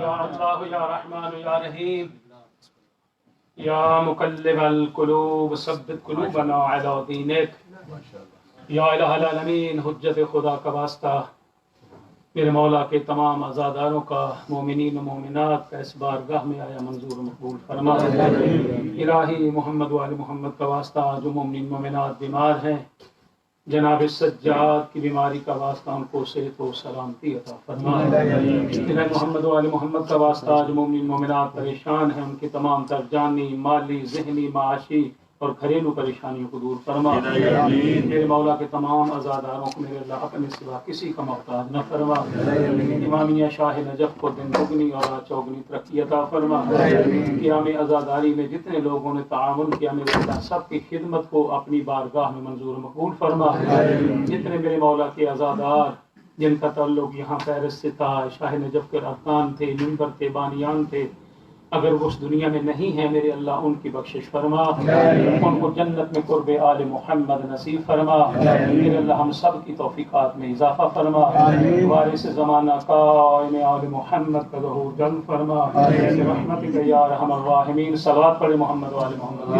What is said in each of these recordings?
یا اللہ یا رحمان یا رحیم یا مقلب القلوب ثبت قلوبنا علی دینک یا الہ العالمین حجت خدا کا واسطہ میرے مولا کے تمام عزاداروں کا مومنین و مومنات کا اس بارگاہ میں آیا منظور و مقبول فرما الہی محمد و آل محمد کا واسطہ جو مومنین مومنات بیمار ہیں جناب سجاد کی بیماری کا واسطہ ان کو صحت و سلامتی عطا فرما الہی محمد و آل محمد کا واسطہ جو مومنین مومنات پریشان ہیں ان کی تمام تر جانی مالی ذہنی معاشی اور گھریلو پریشانیوں کو دور فرما میرے مولا کے تمام عزاداروں کو میرے اللہ اپنے سوا کسی کا محتاج نہ فرما امامیہ شاہ نجف کو دن دگنی اور رات چوگنی ترقی عطا فرما قیام عزاداری میں جتنے لوگوں نے تعاون کیا میرے اللہ سب کی خدمت کو اپنی بارگاہ میں منظور مقبول فرما جتنے میرے مولا کے عزادار جن کا تعلق یہاں فہرست سے تھا شاہ نجف کے ارکان تھے ممبر تھے بانیان تھے اگر وہ اس دنیا میں نہیں ہیں میرے اللہ ان کی بخشش فرما ان کو جنت میں قرب آل محمد نصیب فرما میرے اللہ ہم سب کی توفیقات میں اضافہ فرما وارث زمانہ قائم آل محمد کا ظہور جلد فرما برحمتک یا ارحم الراحمین صلوات پڑھے محمد و آل محمد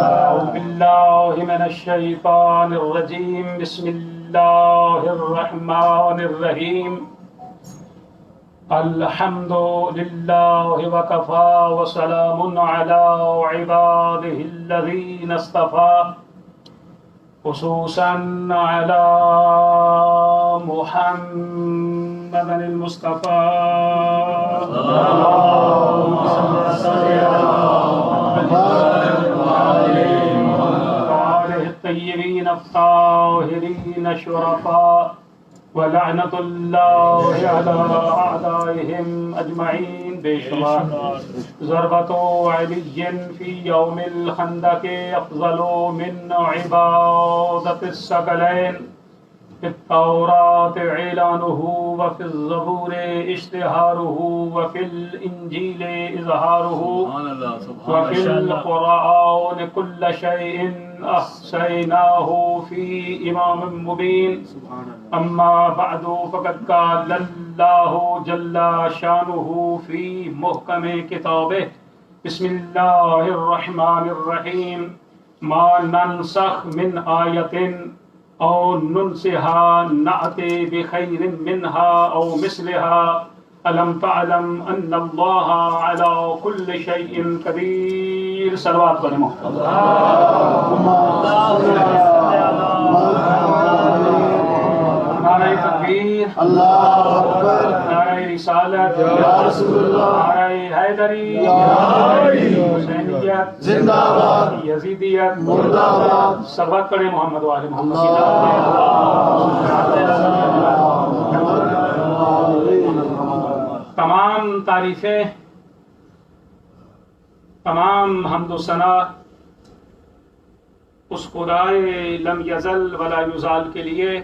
اعوذ باللہ من الشیطان الرجیم بسم اللہ الرحمن الرحیم الحمد للہ وکفا وسلام علی عبادہ الذین اصطفا خصوصا علی محمد المصطفى اللهم صل على الطيبين الطاهرين الشرفاء ولعنة الله على أعدائهم أجمعين بشمار ضربة علي في يوم الخندق أفضل من عبادة الثقلين في التوراة إعلانه وفي الزبور اشتهاره وفي الإنجيل إظهاره وفي القرآن كل شيء أحصيناه في إمام مبين أما بعد فقد قال الله جل شانه في محكم كتابه بسم الله الرحمن الرحيم ما ننسخ من آية أو ننسها نأتي بخير منها أو مثلها ألم تعلم أن الله على كل شيء قدير صلوات پڑھیں نعرہ تکبیر اللہ اکبر نعرہ رسالت یا رسول اللہ نعرہ حیدری حسینیت زندہ باد یزیدیت مردہ باد صلوات پڑھیں محمد و آل محمد تمام تعریفیں تمام حمد و ثنا اس خدائے لم یزل ولا یزال کے لیے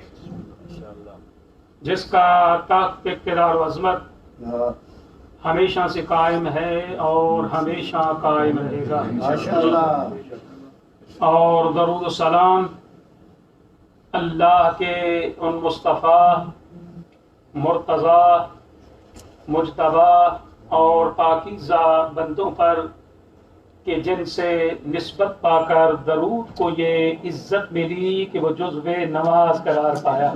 جس کا طاقت اقتدار و عظمت ہمیشہ سے قائم ہے اور ہمیشہ قائم رہے گا اور درود و سلام اللہ کے ان مصطفیٰ مرتضیٰ مجتبیٰ اور پاکیزہ بندوں پر کہ جن سے نسبت پا کر درود کو یہ عزت ملی کہ وہ جزو نماز قرار پایا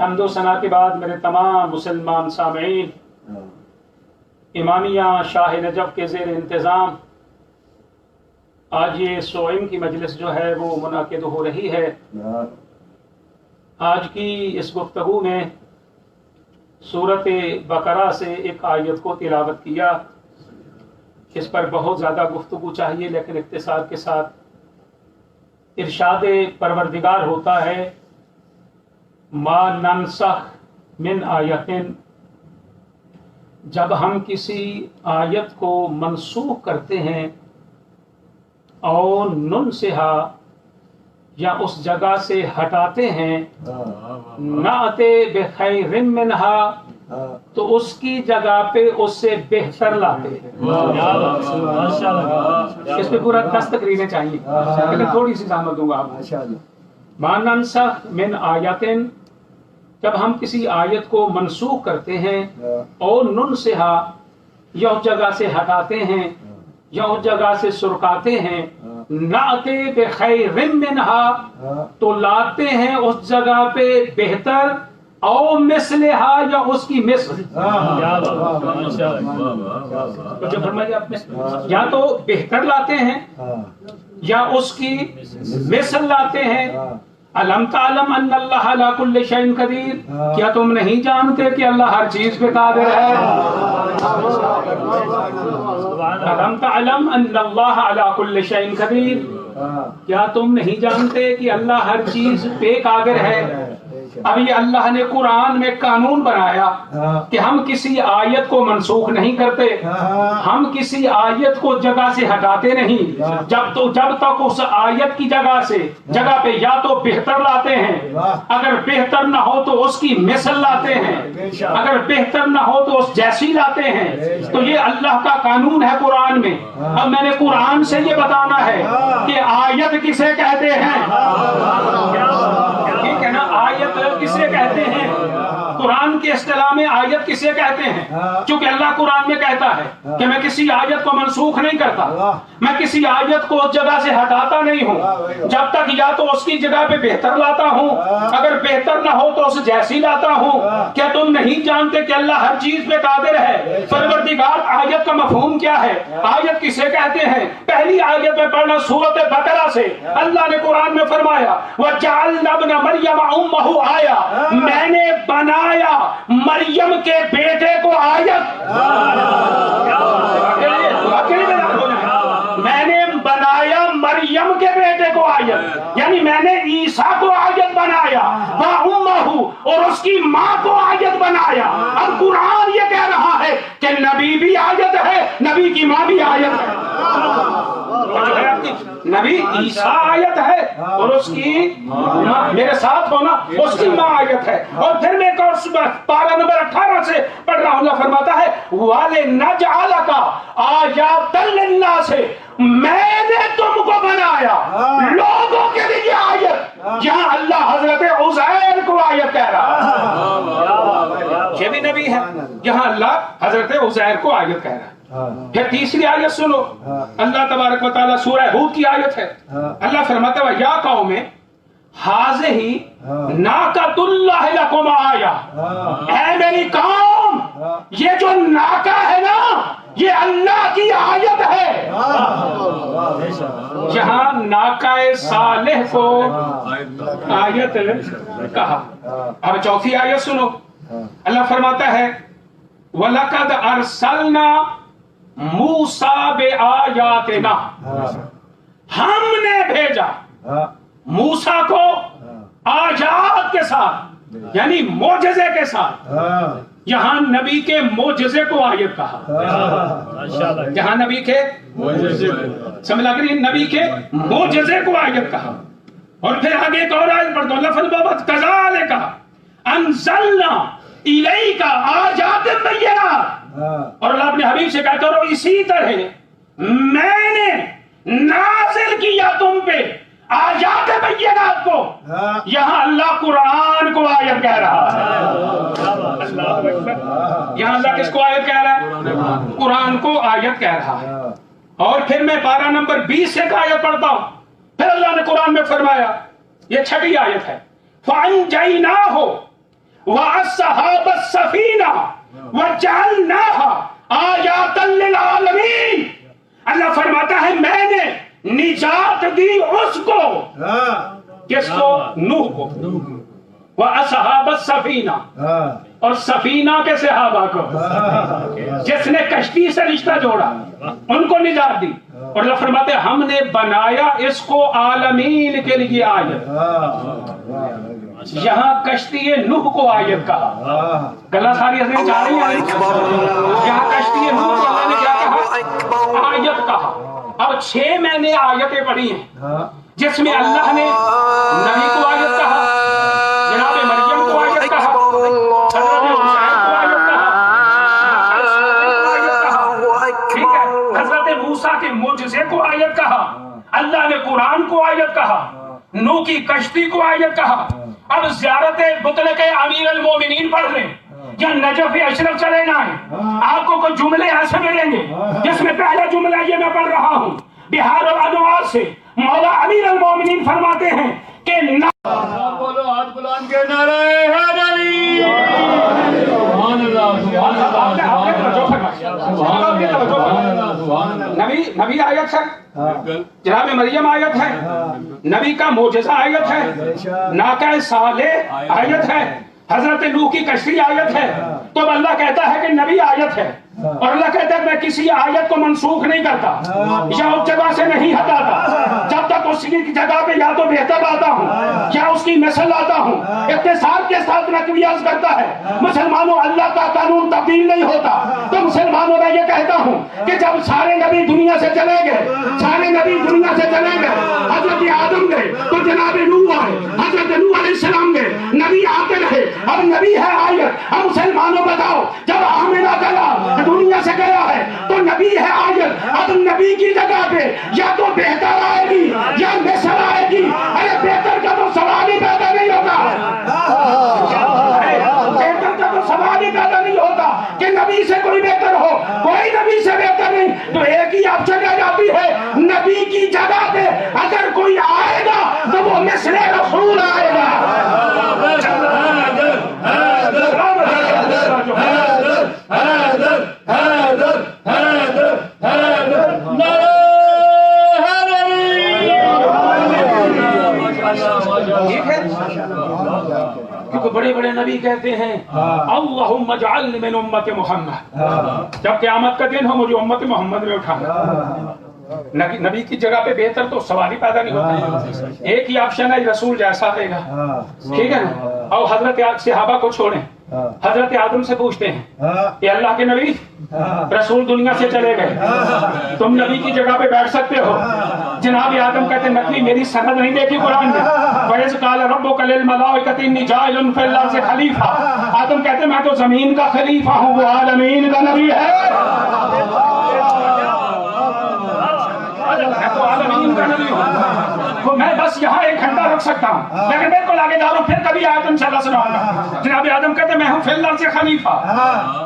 حمد و ثنا کے بعد میرے تمام مسلمان سامعین امامیہ شاہ نجف کے زیر انتظام آج یہ سوئم کی مجلس جو ہے وہ منعقد ہو رہی ہے آج کی اس گفتگو میں سورۃ بقرہ سے ایک آیت کو تلاوت کیا اس پر بہت زیادہ گفتگو چاہیے لیکن اختصار کے ساتھ ارشاد پروردگار ہوتا ہے ما ننسخ من آیت جب ہم کسی آیت کو منسوخ کرتے ہیں اور ننسہا یا اس جگہ سے ہٹاتے ہیں نأتے بخیر منہا تو اس کی جگہ پہ اس سے بہتر لاتے ہیں اس پہ پورا 10 تقریریں چاہیے لیکن تھوڑی سی زحمت دوں گا آپ ما ننسخ من آیتن، جب ہم کسی آیت کو منسوخ کرتے ہیں، اور ننسہا یا اس جگہ سے ہٹاتے ہیں یا اس جگہ سے سرکاتے ہیں، ناتے بخیر منہا، تو لاتے ہیں اس جگہ پہ بہتر، او مثلہا یا اس کی مثل، جو فرمایا آپ نے، یا تو بہتر لاتے ہیں یا اس کی مثل لاتے ہیں۔ الم تعلم ان اللہ علی کل شیء قدیر، کیا تم نہیں جانتے کہ اللہ ہر چیز پہ قادر ہے؟ الم تعلم ان اللہ علی کل شیء قدیر، کیا تم نہیں جانتے کہ اللہ ہر چیز پہ قادر ہے؟ اب یہ اللہ نے قرآن میں قانون بنایا کہ ہم کسی آیت کو منسوخ نہیں کرتے، ہم کسی آیت کو جگہ سے ہٹاتے نہیں، جب تک اس آیت کی جگہ پہ یا تو بہتر لاتے ہیں، اگر بہتر نہ ہو تو اس کی مثل لاتے ہیں، اگر بہتر نہ ہو تو اس جیسی لاتے ہیں۔ تو یہ اللہ کا قانون ہے قرآن میں۔ اب میں نے قرآن سے یہ بتانا ہے کہ آیت کسے کہتے ہیں، ٹھیک ہے نا؟ آیت کسے کہتے ہیں؟ قرآن کی اصطلاح میں آیت کسے کہتے ہیں؟ چونکہ اللہ قرآن میں کہتا ہے کہ میں کسی آیت کو منسوخ نہیں کرتا، میں کسی آیت کو اس جگہ سے ہٹاتا نہیں ہوں، جب تک یا تو اس کی جگہ پہ بہتر لاتا ہوں، اگر بہتر نہ ہو تو اس جیسی لاتا ہوں۔ کیا تم نہیں جانتے کہ اللہ ہر چیز پہ قادر ہے؟ پروردگار، آیت کا مفہوم کیا ہے؟ آیت کسے کہتے ہیں؟ پہلی آیت میں پڑھنا سورۃ بقرہ سے، اللہ نے قرآن میں فرمایا وَجَعَلْنَا ابْنَ مَرْيَمَ أُمَّهُ آیَةً، میں نے بنایا مریم کے بیٹے کو آیت، میں نے بنایا مریم کے بیٹے کو آیت، یعنی میں نے عیسیٰ کو آیت بنایا، وَأُمَّهُ، اور اس کی ماں کو آیت بنایا۔ اب قرآن یہ کہہ رہا ہے کہ نبی بھی آیت ہے، نبی کی ماں بھی آیت ہے، نبی عیسیٰ آیت ہے اور اس کی میرے ساتھ ہونا اس کی ماں آیت ہے۔ اور پھر میں ایک اور پارہ نمبر 18 سے پڑھ رہا ہوں، اللہ فرماتا ہے وَلِنَجْعَلَكَ آیَاتًا لِلنَّاسِ، میں نے تم کو بنایا لوگوں کے لیے آیت۔ یہاں اللہ حضرت عزیر کو آیت کہہ رہا ہے، یہ بھی نبی ہے، یہاں اللہ حضرت عزیر کو آیت کہہ رہا ہے۔ پھر تیسری آیت سنو، اللہ تبارک و تعالیٰ سورہ ہود کی آیت ہے، اللہ فرماتا ہے یا قوم ھذہ ناقۃ اللہ لکم آیہ، اے میری قوم یہ جو ناقہ ہے نا یہ اللہ کی آیت ہے۔ یہاں ناقہ صالح کو آیت کہا۔ اب چوتھی آیت سنو، اللہ فرماتا ہے وَلَقَدْ أَرْسَلْنَا موسیٰ بِآیاتِنَا، ہم نے بھیجا موسیٰ کو آیات کے ساتھ، یعنی معجزے کے ساتھ۔ یہاں نبی کے معجزے کو آیت کہا، یہاں نبی کے سمجھ لگ رہی، نبی کے معجزے کو آیت کہا۔ اور پھر آگے ایک اور آیت پڑھ دو، اللہ فرماتا کذالک انزلنا الیک آیات بینات، اور اللہ اپنے حبیب سے کہتا کرو اسی طرح میں نے نازل کیا تم پہ آیات بینات کو۔ یہاں اللہ قرآن کو آیت کہہ رہا ہے، یہاں اللہ کس کو آیت کہہ رہا ہے؟ قرآن کو آیت کہہ رہا ہے۔ اور پھر میں پارہ نمبر 20 سے آیت پڑھتا ہوں، پھر اللہ نے قرآن میں فرمایا، یہ چھٹی آیت ہے، فَأَنْجَيْنَاهُ وَأَصْحَابَ السَّفِينَةِ وَجَعَلْنَاهَا آیَاتًا لِلْعَالَمِينَ۔ اللہ فرماتا ہے میں نے نجات دی اس کو، کس کو؟ نوح کو، وَأَصْحَابَ السَّفِينَةِ، اور سفینہ کے صحابہ کو، جس نے کشتی سے رشتہ جوڑا ان کو نجات دی۔ اور اللہ فرماتے ہیں ہم نے بنایا اس کو عالمین کے لیے آیت۔ یہاں کشتی نوح کو آیت کہا، گلا ساری حضرت جا رہی ہیں، یہاں کشتی نوح کو اللہ نے کیا کہا؟ آیت کہا۔ اب 6 میں نے آیتیں پڑھی ہیں جس میں اللہ نے نبی کو آیت کہا، جناب مریم کو آیت کہا، حضرت حسین کو آیت کہا، ٹھیک ہے، حضرت موسیٰ کے معجزے کو آیت کہا، اللہ نے قرآن کو آیت کہا۔ نوح کی کشتی کو آیت کہا. اب زیارت مطلق امیر المومنین پڑھ لیں یا نجف اشرف چلے جائیں, آپ کو کچھ جملے ایسے ملیں گے جس میں پہلا جملہ یہ میں پڑھ رہا ہوں بہار الانوار سے. مولا امیر المومنین فرماتے ہیں کہ بولو ہاتھ بلند کے نعرہ حیدری. سبحان اللہ سبحان اللہ. نبی آیت ہے, جناب مریم آیت ہے, نبی کا معجزہ آیت ہے, ناقہ صالح آیت ہے, حضرت نوح کی کشتی آیت ہے. تو اب اللہ کہتا ہے کہ نبی آیت ہے, اور اللہ کہتا ہے میں کسی آیت کو منسوخ نہیں کرتا یا اس جگہ سے نہیں ہٹاتا جب تک اس کی جگہ پہ یا تو بہتر لاتا ہوں یا اس کی مثل لاتا ہوں. اختصار کے ساتھ نقوی عرض کرتا ہے مسلمانوں, اللہ کا قانون تبدیل نہیں ہوتا. تو مسلمانوں میں یہ کہتا ہوں کہ جب سارے نبی دنیا سے چلے گئے, سارے نبی دنیا سے چلے گئے, حضرت آدم گئے تو جناب نوح آئے, حضرت نوح علیہ السلام گئے, نبی آتے رہے. اب نبی ہے آیت. اب مسلمانوں بتاؤ, جب آمنہ کا دنیا سے گیا ہے تو نبی ہے آیت. اب نبی کی جگہ پہ یا تو بہتر آئے گی یا مثل آئے گی. ارے بہتر کا تو سوال ہی پیدا نہیں ہوتا, بہتر کا تو سوال ہی پیدا نہیں ہوتا کہ نبی سے کوئی بہتر ہو. کوئی نبی سے بہتر نہیں. تو ایک ہی آپشن آ جاتی ہے, نبی کی جگہ پہ اگر کوئی آئے گا تو وہ مثل رسول آئے گا. بڑے بڑے نبی کہتے ہیں اللہم اجعلنی من امت محمد, جب قیامت کا دن ہو مجھے امت محمد میں اٹھانا. نبی کی جگہ پہ بہتر تو سوال ہی پیدا نہیں ہوتا. ایک ہی آپشن ہے, رسول جیسا آئے گا. ٹھیک ہے نا. اور حضرت صحابہ کو چھوڑیں, حضرت آدم سے پوچھتے ہیں کہ اللہ کے نبی, رسول دنیا سے چلے گئے, تم نبی کی جگہ پہ بیٹھ سکتے ہو؟ جناب آدم کہتے ہیں نقوی میری سند نہیں دیکھی قرآن میں. وَإِذْ قَالَ رَبُّكَ لِلْمَلَائِكَةِ إِنِّي جَاعِلٌ فِي الْأَرْضِ خَلِيفَةً. آدم کہتے ہیں میں تو زمین کا خلیفہ ہوں, وہ عالمین کا نبی ہے. میں تو عالمین کا نبی ہوں, تو میں بس یہاں ایک گھنٹہ رکھ سکتا ہوں, لیکن میں کو آگے جا رہا ہوں, پھر کبھی آیت انشاءاللہ سناؤں گا. جناب آدم کہتے ہیں میں ہوں فی الارض سے خلیفہ,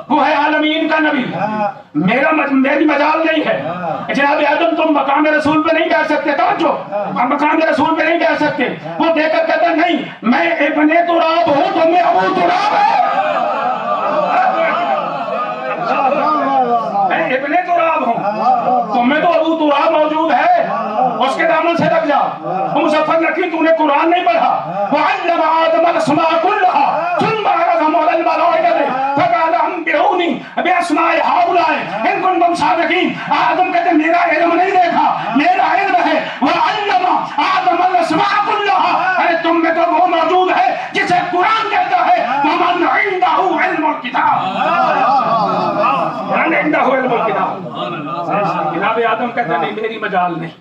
وہ ہے عالمین کا نبی, میری مجال نہیں ہے. جناب آدم تم مقام رسول پہ نہیں کہہ سکتے, توجہ, مقام رسول پہ نہیں کہہ سکتے. وہ دیکھ کر کہتے ہیں نہیں, میں ابن تراب ہوں, تم میں ابو تراب ہے. میں ابن تراب ہوں, تم میں تو ابو تراب موجود ہے. اس کے دامن سے لگ جا. مظفر نقوی تو نے قرآن نہیں پڑھا. وَعَلَّمَ آدَمَ الْأَسْمَاءَ كُلَّهَا ثُمَّ عَرَضَهُمْ عَلَى الْمَلَائِكَةِ فَقَالَ أَنبِئُونِي بِأَسْمَاءِ هَؤُلَاءِ إِن كُنتُمْ صَادِقِينَ. آدم کہتے ہیں میرا علم نہیں دیکھا, میرا علم ہے. وَعَلَّمَ آدَمَ الْأَسْمَاءَ كُلَّهَا. ارے تم میں تو وہ موجود ہے جسے قرآن کہتا ہے وَمَنْ عِندَهُ عِلْمُ الْكِتَابِ. من عنده علم الكتاب. جناب آدم کہتے ہیں نہیں میری مجال نہیں.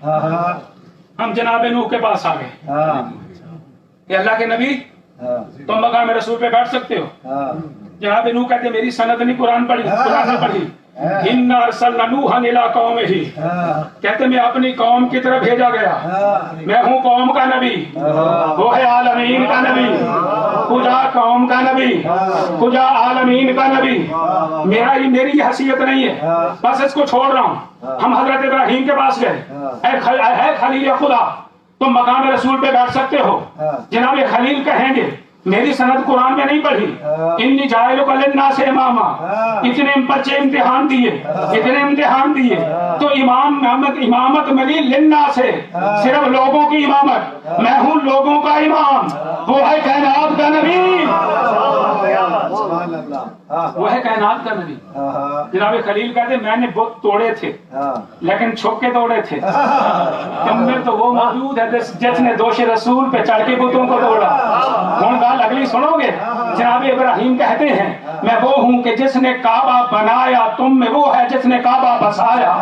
ہم جناب نوح کے پاس آ گئے کہ اللہ کے نبی تم مقام رسول پہ بیٹھ سکتے ہو. جناب نوح کہتے ہیں میری سند نہیں قرآن پڑھی, قرآن نے پڑھی. اِنَّا أَرْسَلْنَا نُوحًا إِلَىٰ قَوْمِهِ. کہتے میں اپنی قوم کی طرف بھیجا گیا, میں ہوں قوم کا نبی, وہ ہے عالمین کا نبی. کجا قوم کا نبی, کجا عالمین کا نبی. میری حیثیت نہیں ہے, بس اس کو چھوڑ رہا ہوں. ہم حضرت ابراہیم کے پاس گئے, اے خلیل خدا تم مقام رسول پہ بیٹھ سکتے ہو. جناب خلیل کہیں گے میری سند قرآن میں نہیں پڑھی. انی جاعلک للناس اماما, اتنے بچے امتحان دیے, اتنے امتحان دیے, تو امامت ملی للناس ہے, صرف لوگوں کی امامت. میں ہوں لوگوں کا امام, وہ ہے کائنات کا نبی, وہ ہے کائنات کا نبی. جناب خلیل کہتے میں نے بت توڑے تھے لیکن چھپ کے توڑے تھے. تم میں تو وہ موجود ہے جس نے دوش رسول پہ چڑھ کے بتوں کو توڑا. کون گال اگلی سنو گے. جناب ابراہیم کہتے ہیں میں وہ ہوں کہ جس نے کعبہ بنایا, تم میں وہ ہے جس نے کعبہ بسایا.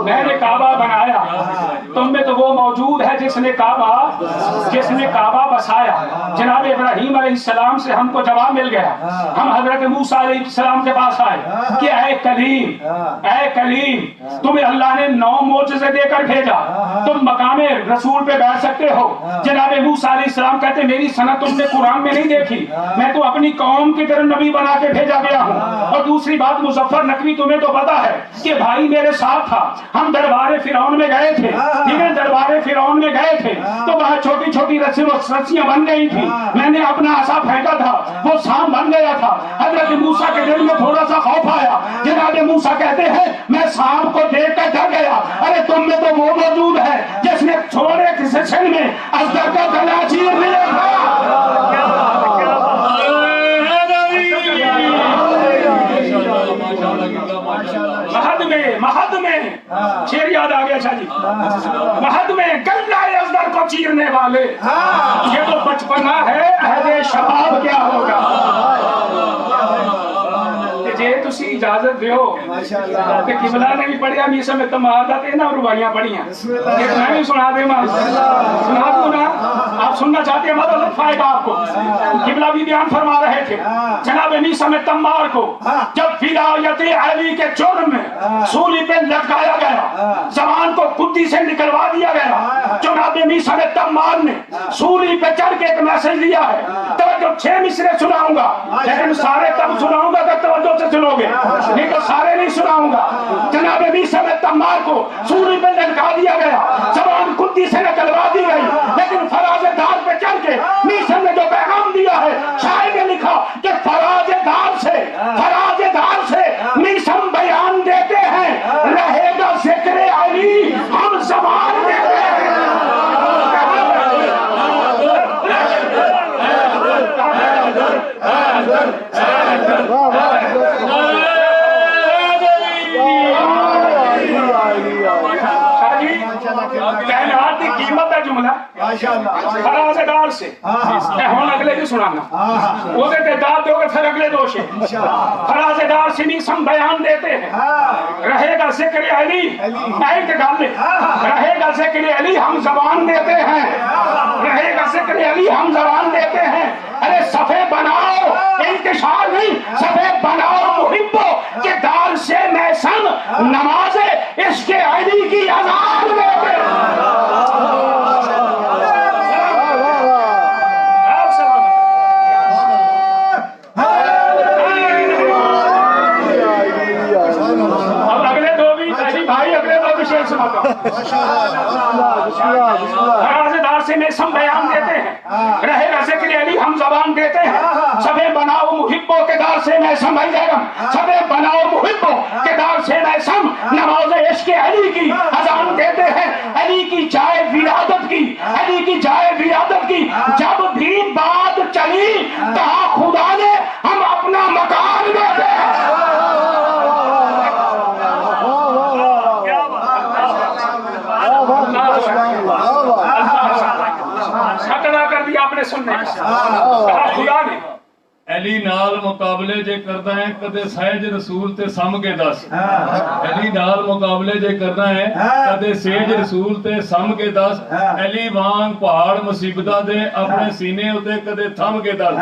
میں نے کعبہ بنایا, تم میں تو وہ موجود ہے جس نے کعبہ بسایا. جناب ابراہیم علیہ السلام سے ہم کو جواب مل گیا. ہم حضرت موسیٰ علیہ السلام کے پاس آئے کہ اے کلیم تمہیں اللہ نے 9 معجزے دے کر بھیجا, تم مقام رسول پہ بیٹھ سکتے ہو. جناب موسیٰ علیہ السلام کہتے میری سند تم نے قرآن میں نہیں دیکھی, میں تو اپنی قوم کی طرف نبی بنا کے بھیجا گیا ہوں. اور دوسری بات مظفر نقوی تمہیں تو پتا ہے کہ بھائی میرے ساتھ تھا, ہم دربار فرعون میں گئے تھے. ٹھیک ہے, دربار فرعون میں گئے تھے تو وہاں چھوٹی چھوٹی رسیاں بن گئی تھی. میں نے اپنا عصا پھینکا تھا, وہ سانپ بن گیا تھا. حضرت موسیٰ کے دل میں تھوڑا سا خوف آیا. جناب موسیٰ کہتے ہیں میں سانپ کو دیکھ کر ڈر گیا. ارے تم میں تو وہ موجود ہے جس نے چھوڑے کسی سن میں اصغر کا گلا چیر لیا تھا. مہد میں شیر یاد آ گیا. شاہ جی مہد میں گلہ اصغر کو چیرنے والے, یہ تو بچپنا ہے, عہد شباب کیا ہوگا. جی تسی اجازت دیو کہ قبلہ نے بھی پڑھیا میسا میں تمہارا تے نا روایاں پڑھیاں, ایک میں بھی سنا دے ماں سنا دوں نا, آپ سننا چاہتے ہیں مدد لطفائے گا آپ کو. قبلہ بھی بیان فرما رہے تھے جناب میسا میں تمار کو جب ولایت علی کے جرم میں سولی پہ لٹکایا گیا, زبان کو کتی سے نکلوا دیا گیا. جناب میسا میں تمار نے سولی پہ چڑھ کے ایک میسج دیا ہے. توجہ 6 مصرے سناؤں گا لیکن سارے تب سناؤں گا کہ توجہ سے سنو گے, نہیں تو سارے نہیں سناؤں گا. جناب میسا میں تمار کو سولی پہ لٹکا دیا گیا, زبان کتی سے نکلوا دی گئی, لیکن فراز دار پہ چڑھ کے میسا نے جو پیغام دیا ہے, شاعر نے لکھا کہ فراز دار سے میسم بیان دیتے ہیں, رہے گا ذکر علی ہم زبان دیتے ہیں. کائنات کی قیمت ہے جملہ فراز دار سے. ہوں اگلے بھی سنانا وہ داد دو گے پھر اگلے دوشے. فراز دار سے میسم بیان دیتے ہیں, رہے گا ذکر علی رہے گا ذکر علی ہم زبان دیتے ہیں, رہے گا ذکر علی ہم زبان دیتے ہیں. ارے صفے بناؤ, انتشار نہیں, صفے بناؤ محبو کہ دار سے میسم نماز عشق علی کی اذان دیتے ہیں. دار سے میسم بیان دیتے ہیں, رہے گا ذکر علی ہم زبان دیتے ہیں. سبے بناؤ محبو کے دار سے میسم سبے بناؤ محبو کے دار سے میسم نماز عشق علی کی اذان دیتے ہیں. علی کی جائے ولادت کی, علی کی جائے ولادت کی جب بھی بات چلی کہا خدا نے ہم اپنا مکان دیتے ہیں. کر دیا آپ نے سننے کہا خدا نے علی نال مقابلے جے کردا ہے کدے سہج رسول تے سم کے دس. علی نال مقابلے جے کردا ہے کدے سہج رسول تے سم کے دس. علی وانگ پہاڑ مصیبتاں دے اپنے سینے اتے کدے تھم کے دس.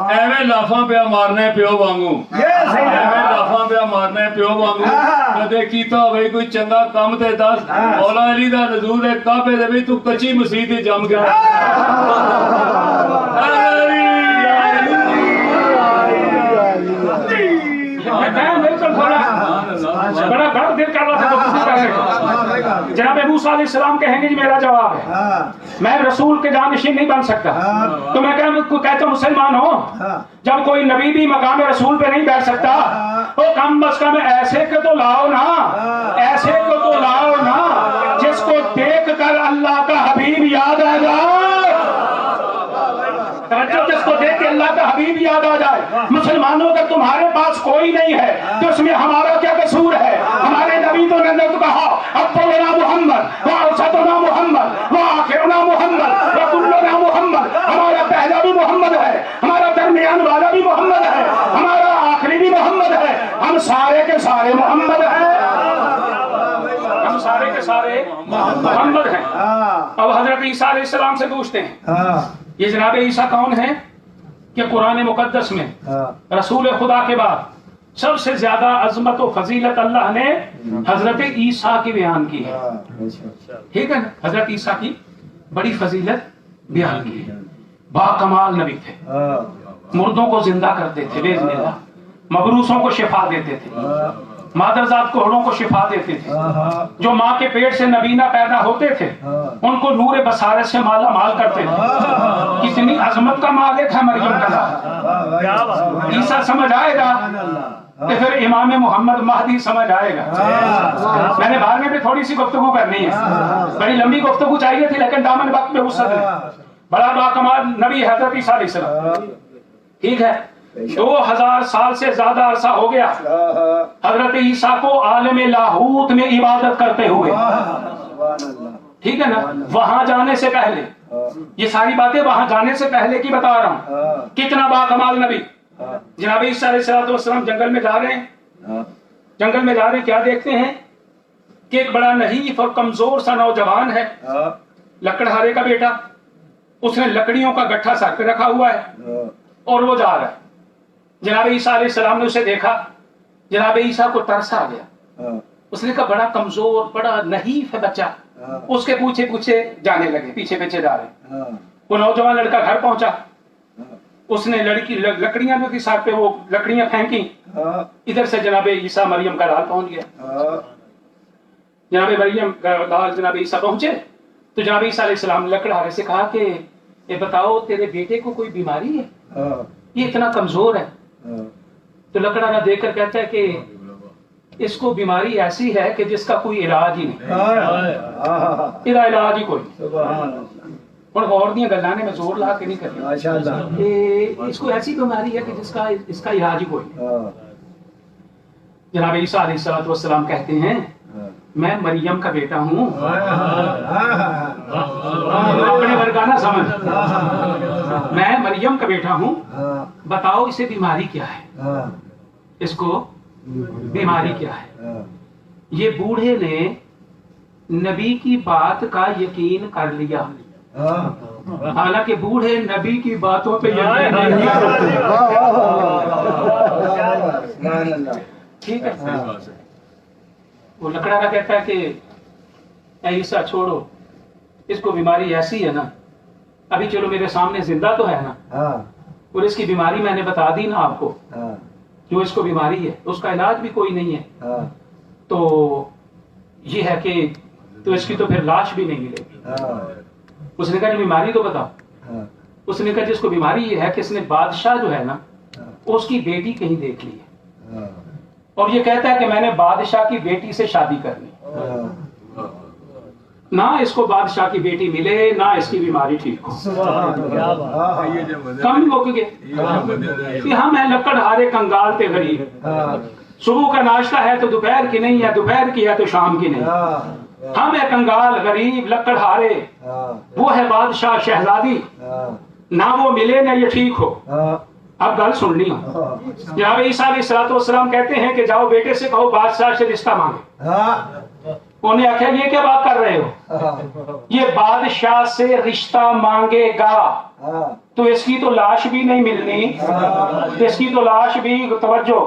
ایویں لافاں پیا مارنے پیو وانگو, ایویں لافاں پیا مارنے پیو وانگو. کدے کیتا ہوئے کوئی چنگا کم تے دس. مولا علی دا حضور دے کعبے دے وچ تو کچی مسیت جم گیا. بڑا بڑا دل کر رہا تھا. جناب موسیٰ علیہ السلام کہیں گے جی میرا جواب ہے, میں رسول کے جانشین نہیں بن سکتا. تو میں کہتا ہوں مسلمان ہو, جب کوئی نبی بھی مقام رسول پہ نہیں بیٹھ سکتا تو کم از کم ایسے کو تو لاؤ نا, ایسے کو تو لاؤ نا جس کو دیکھ کر اللہ کا حبیب یاد آ جائے. جس کو دیکھ کے اللہ کا حبیب یاد آ جائے. مسلمانوں کا تمہارے پاس کوئی نہیں ہے تو اس میں ہمارا کیا قصور ہے؟ ہمارے نبی تو نے تو کہا اولنا محمد واوسطنا محمد واخرنا محمد وکلنا محمد. ہمارا پہلا بھی محمد ہے, ہمارا درمیان والا بھی محمد ہے, ہمارا آخری بھی محمد ہے, ہم سارے کے سارے محمد ہیں. ہم سارے کے سارے محمد ہیں. اب حضرت عیسیٰ علیہ السلام سے پوچھتے ہیں یہ جناب عیسیٰ کون ہے کہ قرآن مقدس میں رسول خدا کے بعد سب سے زیادہ عظمت و فضیلت اللہ نے حضرت عیسیٰ کی بیان کی ہے. ٹھیک ہے نا, حضرت عیسیٰ کی بڑی فضیلت بیان کی ہے. با کمال نبی تھے, مردوں کو زندہ کرتے تھے باذن اللہ, مبروسوں کو شفا دیتے تھے, مادرزاد کوہڑوں کو شفا دیتے تھے, جو ماں کے پیٹ سے نبینا پیدا ہوتے تھے ان کو نور بصارت سے مالا مال کرتے تھے. کتنی عظمت کا مالک ہے مریم کا نام. عیسیٰ سمجھ آئے گا تو پھر امام محمد مہدی سمجھ آئے گا. میں نے بعد میں بھی تھوڑی سی گفتگو کرنی ہے, بڑی لمبی گفتگو چاہیے تھی لیکن دامن وقت میں وسعت ہے. بڑا باکمال نبی حضرت عیسیٰ علیہ السلام. ٹھیک ہے, 2000 سال سے زیادہ عرصہ ہو گیا حضرت عیسیٰ کو عالم لاہوت میں عبادت کرتے ہوئے. ٹھیک ہے نا, وہاں جانے سے پہلے, یہ ساری باتیں وہاں جانے سے پہلے کی بتا رہا ہوں. کتنا باکمال نبی. جناب عیسیٰ علیہ السلام جنگل میں جا رہے ہیں, جنگل میں جا رہے ہیں, کیا دیکھتے ہیں کہ ایک بڑا نحیف اور کمزور سا نوجوان ہے, لکڑہارے کا بیٹا. اس نے لکڑیوں کا گٹھا سر پہ رکھا ہوا ہے اور وہ جا رہا ہے. جناب عیسیٰ علیہ السلام نے اسے دیکھا, جناب عیسیٰ کو ترس آ گیا. اس نے کہا بڑا کمزور بڑا نحیف ہے بچہ. اس کے پیچھے پیچھے جانے لگے, پیچھے پیچھے جا رہے. وہ نوجوان لڑکا گھر پہنچا, اس نے لکڑیاں جو تھی ساتھ پہ وہ لکڑیاں پھینکی. ادھر سے جناب عیسیٰ مریم کا لال پہنچ گیا. جناب مریم کا لال جناب عیسیٰ پہنچے تو جناب عیسیٰ علیہ السلام لکڑہارے سے کہا کہ یہ بتاؤ تیرے بیٹے کو کوئی بیماری ہے, یہ اتنا کمزور ہے. تو لکڑہارا دیکھ کر کہتا ہے کہ اس کو بیماری ایسی ہے کہ جس کا کوئی علاج ہی نہیں, یہ علاج ہی کوئی نہیں. اور غور دیا گلانے میں زور لا کے نہیں کرتے, اس کو ایسی بیماری ہے کہ اس کا علاج ہی کوئی نہیں. جناب عیسیٰ علیہ السلام کہتے ہیں میں مریم کا بیٹا ہوں. اپنے ورگانا سمجھ, میں مریم کا بیٹا ہوں, بتاؤ اسے بیماری کیا ہے, اس کو بیماری کیا ہے. یہ بوڑھے نے نبی کی بات کا یقین کر لیا, حالانکہ بوڑھے نبی کی باتوں پہ یقین نہیں کرتے. ٹھیک ہے, وہ لکڑا کا کہتا ہے کہ اے عیسیٰ چھوڑو, اس کو بیماری ایسی ہے نا, ابھی چلو میرے سامنے زندہ تو ہے نا, اور اس کی بیماری میں نے بتا دی نا آپ کو, جو اس کو بیماری ہے اس کا علاج بھی کوئی نہیں ہے. تو یہ ہے کہ تو اس کی تو پھر لاش بھی نہیں ملے گی. اس نے کہا کہ بیماری تو بتاؤ. اس نے کہا جس کو بیماری یہ ہے کہ اس نے بادشاہ جو ہے نا اس کی بیٹی کہیں دیکھ لی ہے, اور یہ کہتا ہے کہ میں نے بادشاہ کی بیٹی سے شادی کرنی. نہ اس کو بادشاہ کی بیٹی ملے نہ اس کی بیماری ٹھیک ہو. کم ہو گئے کہ ہم ہیں لکڑہارے کنگال تے غریب, صبح کا ناشتہ ہے تو دوپہر کی نہیں ہے, دوپہر کی ہے تو شام کی نہیں. ہم ہیں کنگال غریب لکڑہارے, وہ ہے بادشاہ شہزادی, نہ وہ ملے نہ یہ ٹھیک ہو. اب گل سننی ہو. جناب عیسیٰ علیہ السلام کہتے ہیں کہ جاؤ بیٹے سے کہو بادشاہ سے رشتہ مانگے. انہیں آخیا یہ کیا بات کر رہے ہو, یہ بادشاہ سے رشتہ مانگے گا تو اس کی تو لاش بھی نہیں ملنی, اس کی تو لاش بھی, توجہ,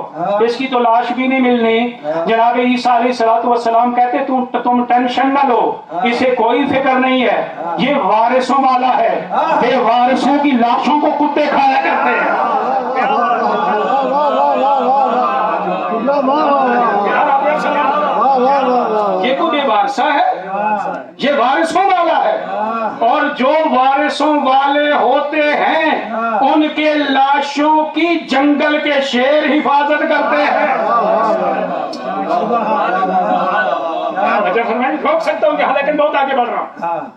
اس کی تو لاش بھی نہیں ملنی. جناب عیسیٰ علیہ السلام کہتے تم ٹینشن نہ لو, اسے کوئی فکر نہیں ہے, یہ وارثوں والا ہے, بے وارثوں کی لاشوں کو کتے کھایا کرتے ہیں. یہ کوئی بے وارثہ ہے, یہ وارثوں والا ہے, اور جو وارثوں والے ہوتے ہیں ان کے لاشوں کی جنگل کے شیر حفاظت کرتے ہیں. میں روک سکتا ہوں کہ لیکن بہت آگے بڑھ رہا ہوں.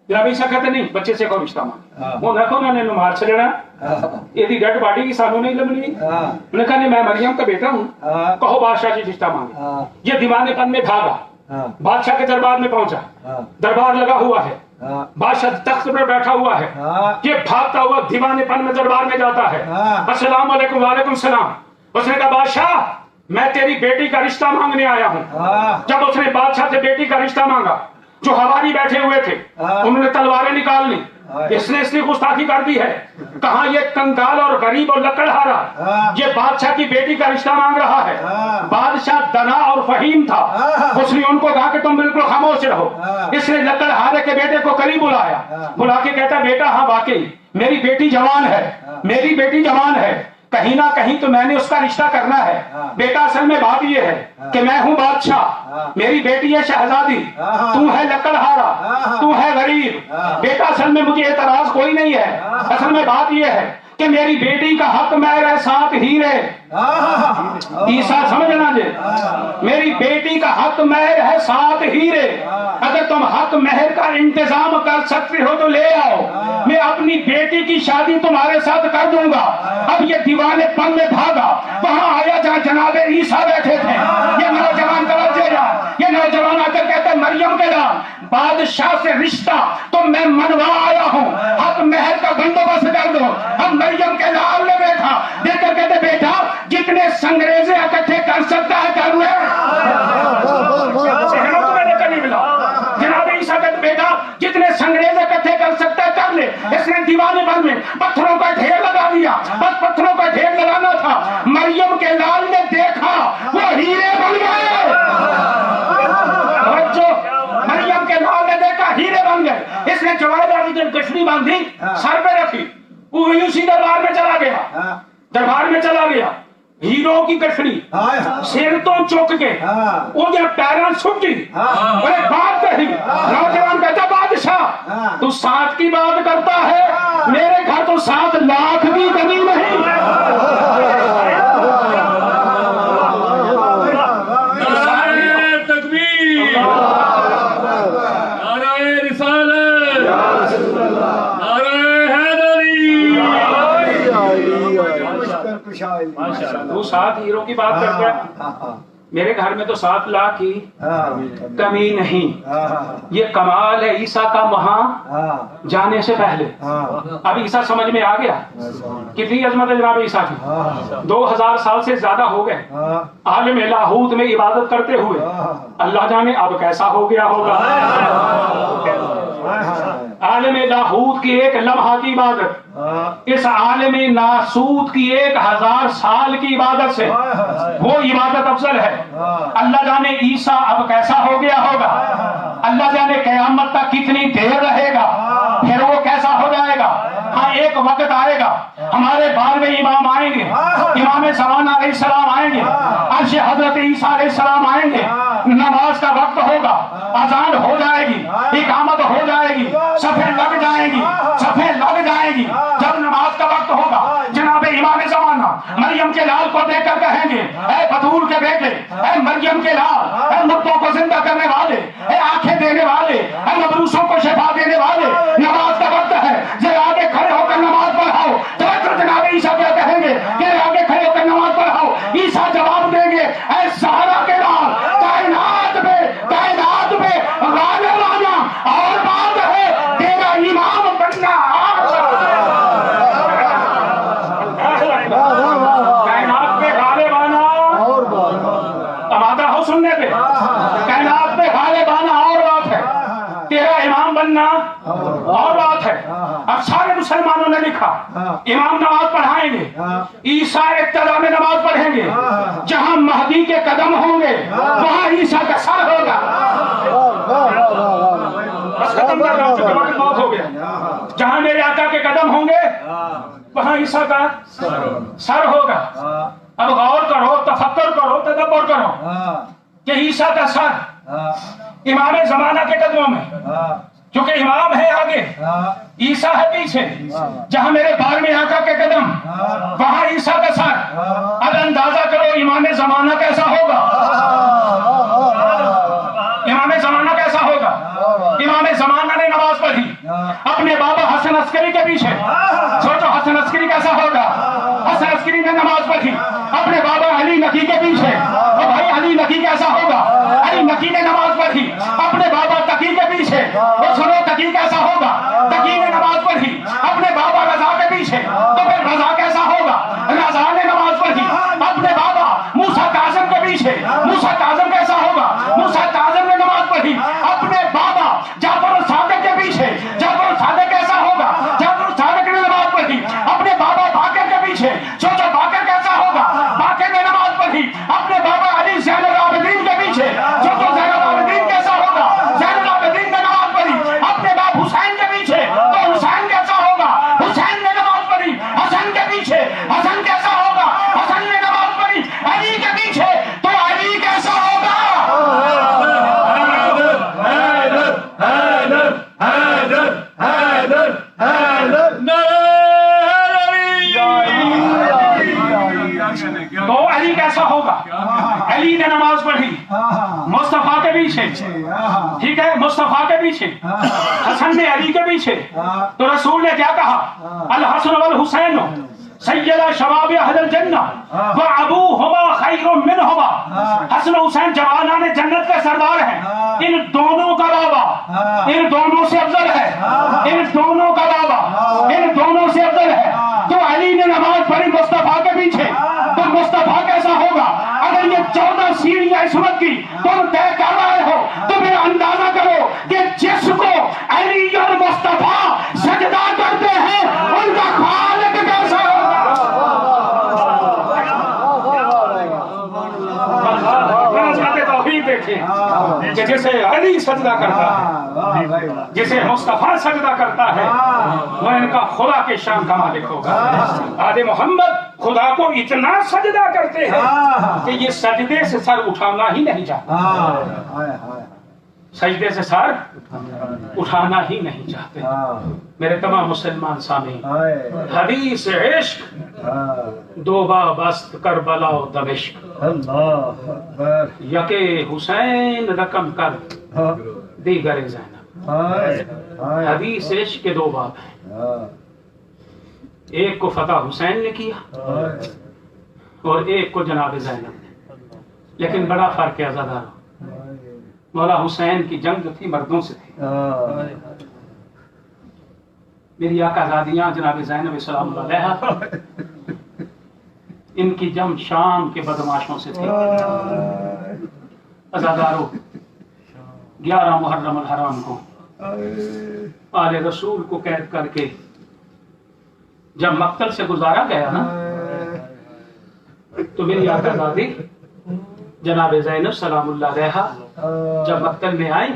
جناب عیسیٰ کہتے نہیں بچے سے کوئی رشتہ مانگ, وہ رکھو انہوں نے نمار سے لینا, یہ ڈیڈ باڈی کی سانوں نہیں لمنی. انہوں نے کہا نہیں میں مریم کا بیٹا ہوں, کہو بادشاہ سے رشتہ مانگے. یہ دیوانے پن میں بھاگا, بادشاہ کے دربار میں پہنچا, دربار لگا ہوا ہے, بادشاہ تخت پر بیٹھا ہوا ہے, یہ بھاگتا ہوا دیوانے پن میں دربار میں جاتا ہے. السلام علیکم. وعلیکم السلام. اس نے کہا بادشاہ میں تیری بیٹی کا رشتہ مانگنے آیا ہوں. جب اس نے بادشاہ سے بیٹی کا رشتہ مانگا، جو حواری بیٹھے ہوئے تھے انہوں نے تلواریں نکال لی. اس نے گستاخی کر دی ہے. کہاں یہ کنگال اور غریب اور لکڑہارا یہ بادشاہ کی بیٹی کا رشتہ مانگ رہا ہے. بادشاہ دنا اور فہیم تھا. اس نے ان کو کہا کہ تم بالکل خاموش رہو. اس نے لکڑہارے کے بیٹے کو قریب بلایا، بلا کے کہتا بیٹا ہاں واقعی میری بیٹی جوان ہے، میری بیٹی جوان ہے، کہیں نہ کہیں تو میں نے اس کا رشتہ کرنا ہے. بیٹا اصل میں بات یہ ہے کہ میں ہوں بادشاہ، میری بیٹی ہے شہزادی، تو ہے لکڑہارا، تو ہے غریب. بیٹا اصل میں مجھے اعتراض کوئی نہیں ہے. اصل میں بات یہ ہے کہ میری بیٹی کا حق مہر ہے 7 ہیرے. عیسیٰ سمجھنا جی، میری بیٹی کا حق مہر ہے 7 ہیرے. اگر تم حق مہر کا انتظام کر سکتے ہو تو لے آؤ، میں اپنی بیٹی کی شادی تمہارے ساتھ کر دوں گا. اب یہ دیوانے پن میں بھاگا، وہاں آیا جہاں جناب عیسیٰ بیٹھے تھے. یہ نوجوان توجہ جا، یہ نوجوان آ کر کہتے مریم کے نام بادشاہ سے رشتہ تو میں منوا آیا ہوں، حق مہر کا بندوبست کر دو. اب مریم کے لال نے دیکھا، دیکھ کر کہتے بیٹا جتنے سنگریزے اکٹھے کر سکتا ہے کر لے. جناب عیسیٰ کہتے بیٹا جتنے سنگریزے اکٹھے کر سکتا ہے کر لے. اس نے دیوانے بن میں پتھروں کا ڈھیر لگا دیا. بس پتھروں کا ڈھیر لگانا تھا. مریم کے لال نے دیکھا وہ ہیرے بن گئے. مریم کے لال نے دیکھا ہیرے بن گئے. اس نے جواہرات کی گٹھڑی باندھی سر پہ رکھی، وہ اسی دربار میں چلا گیا، دربار میں چلا گیا. ہیروں کی گٹھڑی سر تو چک کے وہ جب پیروں چھٹی بات کہی. نوجوان کہتا بادشاہ تو 7 کی بات کرتا ہے، میرے گھر تو 7 لاکھ بھی کمی نہیں. تکبیر، نعرہ رسالت، نعرہ حیدری. تو 7 ہیروں کی بات کرتا ہے، میرے گھر میں تو 7 لاکھ کی کمی نہیں. یہ کمال ہے عیسیٰ کا وہاں جانے سے پہلے. اب عیسیٰ سمجھ میں آ گیا کتنی عظمت ہے جناب عیسیٰ کی. 2000 سال سے زیادہ ہو گئے عالم لاہوت میں عبادت کرتے ہوئے. اللہ جانے اب کیسا ہو گیا ہوگا. عالم لاہوت کی ایک لمحہ کی عبادت اس عالم ناسوت کی 1000 سال کی عبادت سے وہ عبادت افضل ہے. اللہ جانے عیسیٰ اب کیسا ہو گیا ہوگا. اللہ جانے قیامت تک کتنی دیر رہے گا، پھر وہ کیسا ہو جائے گا. ہاں ایک وقت آئے گا ہمارے 12ویں امام آئیں گے، امام زمان علیہ السلام آئیں گے، عرش حضرت عیسیٰ علیہ السلام آئیں گے. نماز کا وقت ہوگا، اذان ہو جائے گی، اقامت ہو جائے گی، صفیں لگ جائیں گی، صفیں لگ جائیں گی. جب نماز کا وقت ہوگا جناب امام زمانہ مریم کے لال کو دیکھ کر کہیں گے اے بطول کے بیٹے، اے مریم کے لال، اے مردوں کو زندہ کرنے والے، اے آنکھیں دینے والے، اے مبروسوں کو شفا دینے والے، نماز کا وقت ہے، ذرا آگے کھڑے ہو کر نماز پڑھاؤ. تو جناب عیسیٰ کیا کہیں گے کہ آگے کھڑے ہو کر نماز پڑھاؤ. عیسیٰ جواب دیں گے اے سارا کے لال، کائنات میں غالب آنا اور بات ہے تیرا امام بننا. کائنات میں غالب آنا اور آمادہ ہو سننے پہ. کائنات میں غالب آنا اور بات ہے، تیرا امام بننا اور بات ہے. اب سارے مسلمانوں نے لکھا امام نماز پڑھائیں گے، عیسیٰ ابتدا میں نماز پڑھیں گے. جہاں مہدی کے قدم ہوں گے وہاں عیسیٰ کا سر ہوگا. ختم کر رہا ہوں، وقت بہت ہو گیا. جہاں میرے آقا کے قدم ہوں گے وہاں عیسیٰ کا سر ہوگا. اب غور کرو، تفکر کرو، تدبر کرو کہ عیسیٰ کا سر امام زمانہ کے قدموں میں، کیونکہ امام ہے آگے، عیسیٰ ہے پیچھے. جہاں میرے 12ویں آقا کے قدم وہاں عیسیٰ کا سر. اب اندازہ کرو امام زمانہ کیسا ہوگا. امام زمانہ کیسا ہوگا. امام زمانہ نے نماز پڑھی اپنے بابا حسن عسکری کے پیچھے. سوچو حسن عسکری کیسا ہوگا. حسن عسکری نے نماز پڑھی اپنے بابا علی نقی کے پیچھے. اور بھائی علی نقی کیسا ہوگا. علی نقی نے نماز پڑھی اپنے بابا تقی کے پیچھے. اور سنو تقی کیسا ہوگا. تقی نے نماز پڑھی اپنے بابا رضا کے پیچھے. تو پھر رضا کیسا ہوگا. رضا نے نماز پڑھی اپنے بابا موسیٰ کاظم علی نے نماز پڑھی مصطفیٰ کے پیچھے، ٹھیک ہے، مصطفیٰ کے پیچھے، حسن نے علی کے پیچھے، تو رسول نے کیا کہا؟ الحسن والحسین سیدہ شباب اہل الجنہ وابوہما خیر منہما، حسن حسین جوانان جنت کے سردار ہیں، ان دونوں کا بابا ان دونوں سے افضل ہے، ان دونوں کا بابا ان دونوں سے افضل ہے۔ تو علی نے نماز پڑھی مصطفیٰ کے پیچھے، تو مصطفیٰ کیسا ہوگا؟ اگر یہ 14 سیڑھیاں عصمت کی تم طے کر رہے ہو تو پھر اندازہ کرو کہ جس کو علی اور مصطفیٰ سجدہ کرتے ہیں ان کا خالق کیسا ہوگا؟ کہ جسے علی سجدہ کرتا ہے، جسے مصطفیٰ سجدہ کرتا ہے، وہ ان کا خدا کے شان کا مالک ہوگا۔ آل محمد خدا کو اتنا سجدہ کرتے ہیں کہ یہ سجدے سے سر اٹھانا ہی نہیں چاہتے، سجدے سے سر اٹھانا ہی نہیں چاہتے۔ میرے تمام مسلمان سامعین، حدیث عشق دو بابست کربلا و دمشق، یکے حسین رقم کر دیگر زینب۔ حدیث عشق کے دو باب ہیں، ایک کو فتح حسین نے کیا اور ایک کو جناب زینب نے، لیکن بڑا فرق ہے عزادارو۔ مولا حسین کی جنگ جو تھی مردوں سے تھی، میری آقا زادیاں جناب زینب سلام اللہ علیہا، ان کی جنگ شام کے بدماشوں سے تھی۔ عزادارو 11 محرم الحرام کو آل رسول کو قید کر کے جب مقتل سے گزارا گیا نا، تو میری آقا زادی جناب زینب سلام اللہ علیہا جب مقتل میں آئی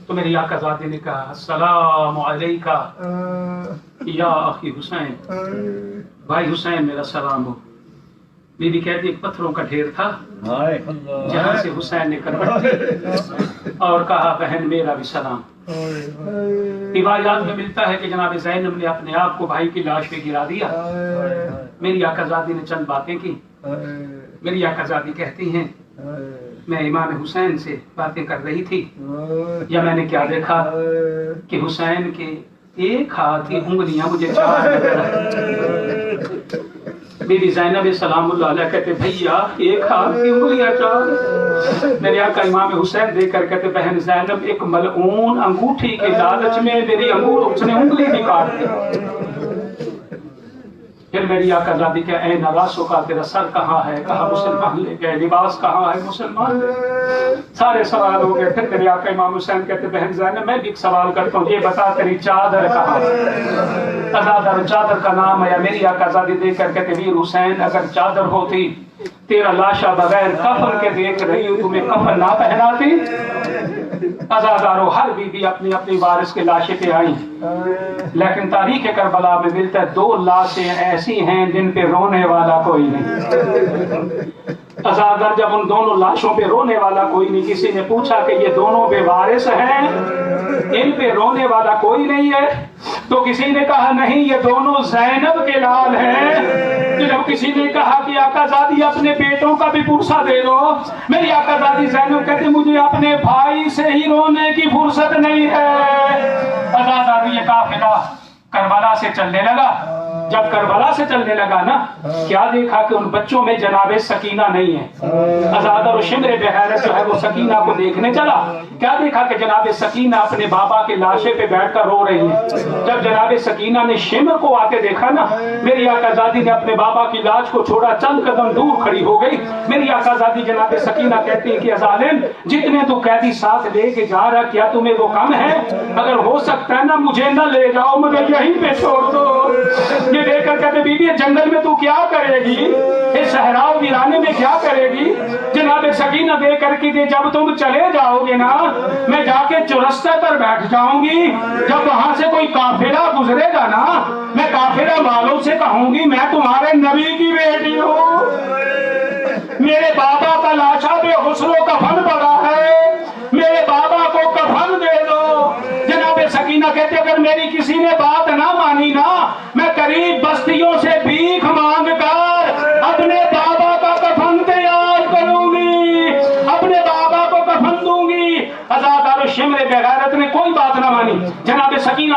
تو میری آقا زادی نے کہا السلام علیکہ یا اخی حسین، بھائی حسین میرا سلام ہو۔ بی بی کہتی ایک پتھروں کا ڈھیر تھا جہاں سے حسین نے کروٹ دی اور کہا بہن میرا بھی سلام۔ روایات میں ملتا ہے کہ جناب زینب نے اپنے آپ کو بھائی کی لاش پہ گرا دیا۔ میری آقا زادی نے چند باتیں کی۔ میری آقا زادی کہتی ہیں میں امام حسین سے باتیں کر رہی تھی یا میں نے کیا دیکھا کہ حسین کے ایک ہاتھ کی انگلیاں مجھے چار نظر آئیں۔ بی بی زینب سلام اللہ علیہ کہتے بھیا ایک ہاتھ کی انگلیاں چار؟ میرے آقا امام حسین دیکھ کر کہتے بہن زینب ایک ملعون انگوٹھی کے لالچ میں میری اس نے انگلی بھی کاٹ دی۔ پھر میری آقا زادی کہ اے نواسو کا تیرا سر کہاں ہے؟ کہا مسلمان لے گئے۔ لباس کہاں ہے؟ مسلمان لے گئے۔ سارے سوال ہو گئے۔ پھر میری آقا امام حسین کہتے بہن زینب میں بھی ایک سوال کرتا ہوں، یہ بتا تیری چادر کہاں ہے؟ عزادار چادر کا نام ہے۔ میری آقا زادی دیکھ کر کہتے ویر حسین اگر چادر ہوتی تیرا لاشا بغیر کفن کے دیکھ رہی ہوں تمہیں کفن نہ پہناتی؟ عزادارو ہر بی بی اپنی اپنی وارث کے لاشے پہ آئیں، لیکن تاریخ کربلا میں ملتا ہے 2 لاشیں ایسی ہیں جن پہ رونے والا کوئی نہیں۔ عزادار جب ان دونوں لاشوں پہ رونے والا کوئی نہیں، کسی نے پوچھا کہ یہ دونوں بے وارث ہیں، ان پہ رونے والا کوئی نہیں ہے؟ تو کسی نے کہا نہیں یہ دونوں زینب کے لال ہیں۔ تو جب کسی نے کہا کہ آقا زادی اپنے بیٹوں کا بھی پرسہ دے دو، میری آقا زادی زینب کہتے مجھے اپنے بھائی سے ہی رونے کی فرصت نہیں ہے۔ عزادار یہ قافلہ کربلا سے چلنے لگا۔ جب کربلا سے چلنے لگا نا، کیا دیکھا کہ ان بچوں میں جناب سکینہ نہیں ہے۔ عزادار و شمر بحیرت جو ہے وہ سکینہ کو دیکھنے چلا، کیا دیکھا کہ جناب سکینہ اپنے بابا کے لاشے پہ بیٹھ کر رو رہی ہے۔ جب جناب سکینہ نے شمر کو آتے دیکھا نا، میری آقا زادی نے اپنے بابا کی لاش کو چھوڑا، چند قدم دور کھڑی ہو گئی۔ میری آقا زادی جناب سکینہ کہتی ہے کہ ظالم جتنے تو قیدی ساتھ لے کے جا رہا کیا تمہیں وہ کم ہے؟ اگر ہو سکتا ہے نا مجھے نہ لے جاؤ، مجھے یہیں پہ چھوڑ دو۔ یہ دیکھ کر کہتے بی بی جنگل میں تو کیا کرے گی، اس صحرا و ویرانے میں کیا کرے گی؟ جناب سکینہ دیکھ کر کے جب تم چلے جاؤ گے نا میں جا کے چرستے پر بیٹھ جاؤں گی، جب وہاں سے کوئی قافلہ گزرے گا نا میں قافلہ والوں سے کہوں گی میں تمہارے نبی کی بیٹی ہوں، میرے بابا کا لاشا بے حسن و کفن پڑا ہے، میرے بابا کو کفن دے دو۔ جناب سکینہ کہتے اگر میری کسی نے بات نہ مانی نا میں قریب بستیوں سے بھیک مانگ کر اپنے بابا کا کفن تیار کروں گی۔